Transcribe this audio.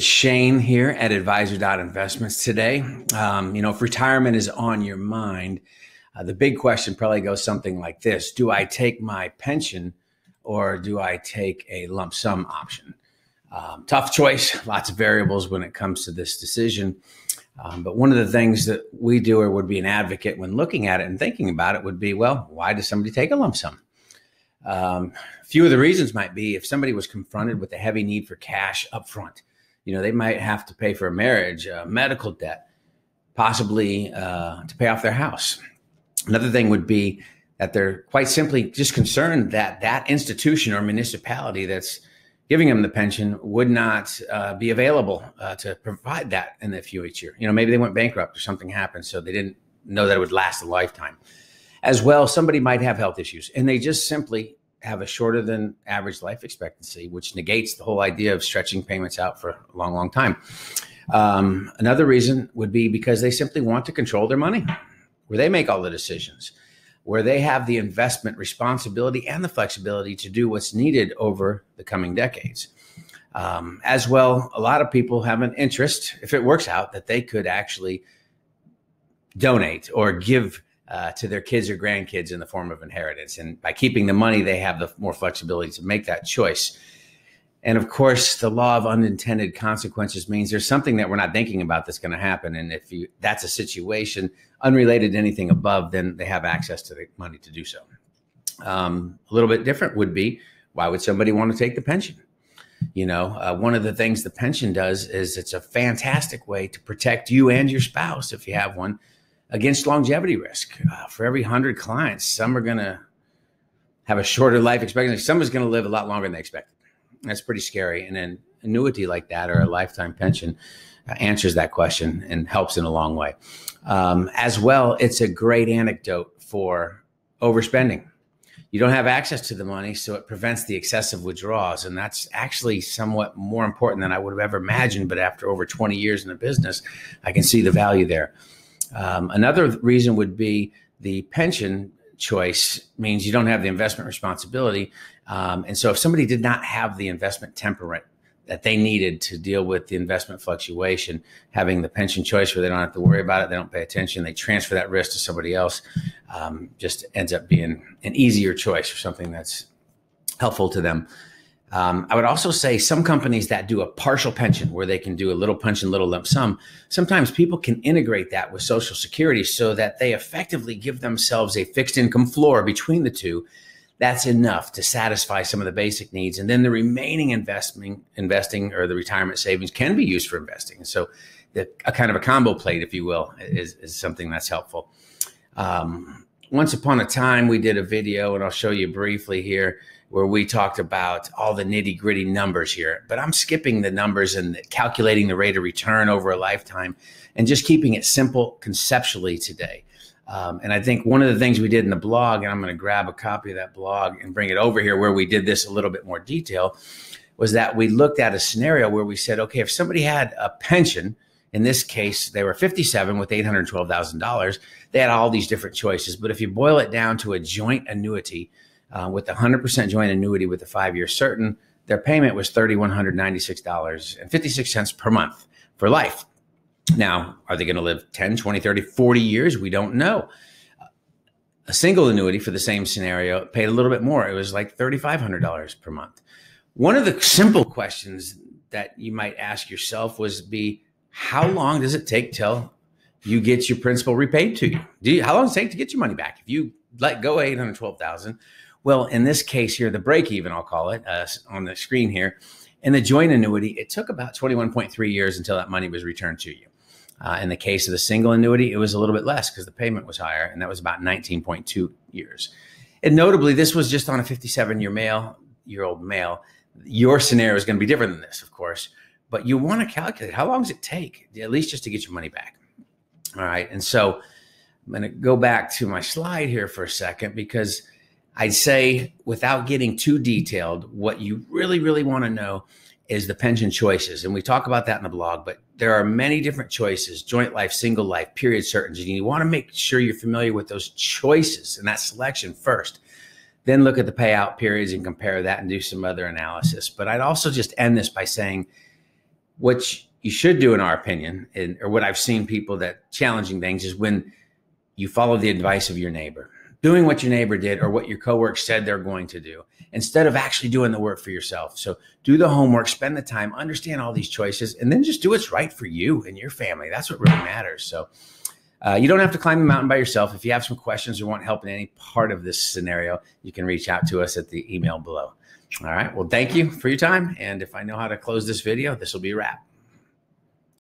Shane here at Advisor.Investments today. If retirement is on your mind, the big question probably goes something like this. Do I take my pension or do I take a lump sum option? Tough choice, lots of variables when it comes to this decision. But one of the things that we do or would be an advocate when looking at it and thinking about it would be, well, why does somebody take a lump sum? A few of the reasons might be if somebody was confronted with a heavy need for cash upfront. They might have to pay for a marriage, medical debt, possibly to pay off their house. Another thing would be that they're quite simply just concerned that that institution or municipality that's giving them the pension would not be available to provide that in the future. Maybe they went bankrupt or something happened, so they didn't know that it would last a lifetime. As well, somebody might have health issues, and they just simply have a shorter than average life expectancy, which negates the whole idea of stretching payments out for a long, long time. Another reason would be because they simply want to control their money, where they make all the decisions, where they have the investment responsibility and the flexibility to do what's needed over the coming decades. As well, a lot of people have an interest, if it works out, that they could actually donate or give to their kids or grandkids in the form of inheritance. And by keeping the money, they have the more flexibility to make that choice. And of course, the law of unintended consequences means there's something that we're not thinking about that's going to happen. And if that's a situation unrelated to anything above, then they have access to the money to do so. A little bit different would be, why would somebody want to take the pension? One of the things the pension does is it's a fantastic way to protect you and your spouse, if you have one, against longevity risk. For every 100 clients, some are going to have a shorter life expectancy. Someone's going to live a lot longer than they expected. That's pretty scary. And an annuity like that or a lifetime pension answers that question and helps in a long way. As well, it's a great antidote for overspending. You don't have access to the money, so it prevents the excessive withdrawals. And that's actually somewhat more important than I would have ever imagined. But after over 20 years in the business, I can see the value there. Another reason would be the pension choice means you don't have the investment responsibility. And so if somebody did not have the investment temperament that they needed to deal with the investment fluctuation, having the pension choice where they don't have to worry about it, they don't pay attention, they transfer that risk to somebody else, just ends up being an easier choice or something that's helpful to them. I would also say some companies that do a partial pension where they can do a little pension, little lump sum, sometimes people can integrate that with Social Security so that they effectively give themselves a fixed income floor between the two. That's enough to satisfy some of the basic needs. And then the remaining investing or the retirement savings can be used for investing. And so a kind of a combo plate, if you will, is something that's helpful. Once upon a time, we did a video, and I'll show you briefly here, where we talked about all the nitty gritty numbers here, but I'm skipping the numbers and calculating the rate of return over a lifetime and just keeping it simple conceptually today. And I think one of the things we did in the blog, and I'm going to grab a copy of that blog and bring it over here where we did this a little bit more detail, was that we looked at a scenario where we said, okay, if somebody had a pension, in this case, they were 57 with $812,000, they had all these different choices. But if you boil it down to a joint annuity, with 100% joint annuity with a 5-year certain, their payment was $3,196.56 per month for life. Now, are they going to live 10, 20, 30, 40 years? We don't know. A single annuity for the same scenario paid a little bit more. It was like $3,500 per month. One of the simple questions that you might ask yourself be, how long does it take till you get your principal repaid to you? How long does it take to get your money back? If you let go $812,000, well, in this case here, the break even, I'll call it, on the screen here, in the joint annuity, it took about 21.3 years until that money was returned to you. In the case of the single annuity, it was a little bit less because the payment was higher, and that was about 19.2 years. And notably, this was just on a 57-year-old male. Your scenario is going to be different than this, of course, but you want to calculate how long does it take, at least just to get your money back. All right, and so I'm going to go back to my slide here for a second, because I'd say, without getting too detailed, what you really, really want to know is the pension choices. And we talk about that in the blog, but there are many different choices: joint life, single life, period certainty. And you want to make sure you're familiar with those choices and that selection first. Then look at the payout periods and compare that and do some other analysis. But I'd also just end this by saying, What you should do, in our opinion, or what I've seen people that challenging things, is when you follow the advice of your neighbor, doing what your neighbor did or what your coworker said they're going to do, instead of actually doing the work for yourself. So do the homework, spend the time, understand all these choices, and then just do what's right for you and your family. That's what really matters. So you don't have to climb the mountain by yourself. If you have some questions or want help in any part of this scenario, you can reach out to us at the email below. All right. Well, thank you for your time. And if I know how to close this video, this will be a wrap.